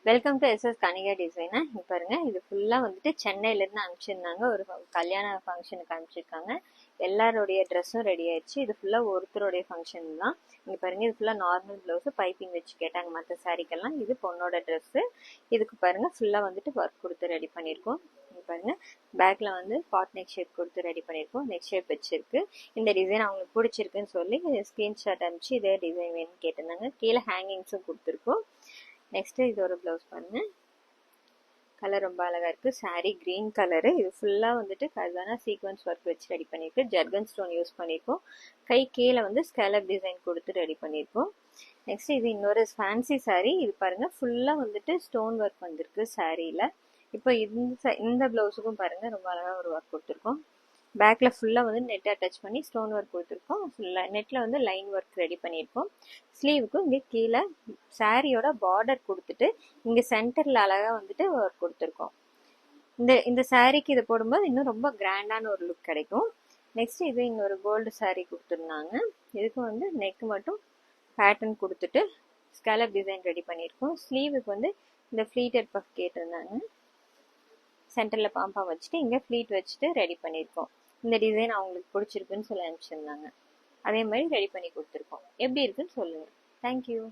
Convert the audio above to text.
Welcome to SS Kanika டிசைனா. இங்க பாருங்க, இது ஃபுல்லா வந்துட்டு சென்னையில இருந்து அனுப்பிச்சிருந்தாங்க. ஒரு கல்யாண ஃபங்க்ஷனுக்கு அனுப்பிச்சிருக்காங்க. எல்லாருடைய ட்ரெஸ்ஸும் ரெடி ஆயிடுச்சு. இது ஃபுல்லா ஒருத்தருடைய ஃபங்க்ஷன் தான். இங்க பாருங்க, இது ஃபுல்லா நார்மல் பிளவுஸ் பைப்பிங் வச்சு கேட்டாங்க மற்ற சாரிக்கெல்லாம். இது பொண்ணோட ட்ரெஸ். இதுக்கு பாருங்க ஃபுல்லா வந்துட்டு ஒர்க் கொடுத்து ரெடி பண்ணியிருக்கோம். இங்க பாருங்க, பேக்ல வந்து பாட் நெக் ஷேப் கொடுத்து ரெடி பண்ணியிருக்கோம். நெக் ஷேப் வச்சிருக்கு. இந்த டிசைன் அவங்களுக்கு பிடிச்சிருக்குன்னு சொல்லி ஸ்கிரீன்ஷாட் அனுப்பிச்சு இதே டிசைன் வேணும்னு கேட்டிருந்தாங்க. கீழே ஹேங்கிங்ஸும் கொடுத்துருக்கோம். நெக்ஸ்ட் இது ஒரு பிளவுஸ் பாருங்க, கலர் ரொம்ப அழகா இருக்கு. Sorry green colour. இது ஃபுல்லா வந்துட்டு கர்தானா சீக்வன்ஸ் ஒர்க் வச்சு ரெடி பண்ணிருக்கு. ஜர்கன் ஸ்டோன் யூஸ் பண்ணிருக்கோம். கை கீழே வந்து ஸ்கேலப் டிசைன் கொடுத்து ரெடி பண்ணிருக்கோம். நெக்ஸ்ட் இது இன்னொரு ஃபேன்சி சாரி. இது பாருங்க ஃபுல்லா வந்துட்டு ஸ்டோன் ஒர்க் வந்திருக்கு சாரியில. இப்போ இந்த பிளவுஸுக்கும் பாருங்க ரொம்ப அழகா ஒரு ஒர்க் கொடுத்துருக்கோம். பேக்ல ஃபுல்லா வந்து நெட் அட்டாச் பண்ணி ஸ்டோன் ஒர்க் கொடுத்துருக்கோம். ஃபுல்லா நெட்ல வந்து லைன் ஒர்க் ரெடி பண்ணியிருக்கோம். ஸ்லீவுக்கும் இங்கே கீழே சாரியோட பார்டர் கொடுத்துட்டு இங்க சென்டர்ல அழகா வந்துட்டு ஒர்க் கொடுத்துருக்கோம். இந்த சாரிக்கு இதை போடும்போது இன்னும் ரொம்ப கிராண்டான ஒரு லுக் கிடைக்கும். நெக்ஸ்ட் இது இன்னொரு கோல்டு சாரி கொடுத்துருந்தாங்க. இதுக்கு வந்து நெக் மட்டும் பேட்டர்ன் கொடுத்துட்டு ஸ்கேலப் டிசைன் ரெடி பண்ணியிருக்கோம். ஸ்லீவுக்கு வந்து இந்த ஃப்ளீட்டட் பஃப் கேட்டிருந்தாங்க. சென்டர்ல பாம்பா வச்சுட்டு இங்க ஃப்ளீட் வச்சுட்டு ரெடி பண்ணியிருக்கோம். இந்த டிசைன் அவங்களுக்கு பிடிச்சிருக்குன்னு சொல்லி அனுப்பிச்சிருந்தாங்க. அதே மாதிரி ரெடி பண்ணி கொடுத்துருக்கோம். எப்படி இருக்குன்னு சொல்லுங்க. தேங்க்யூ.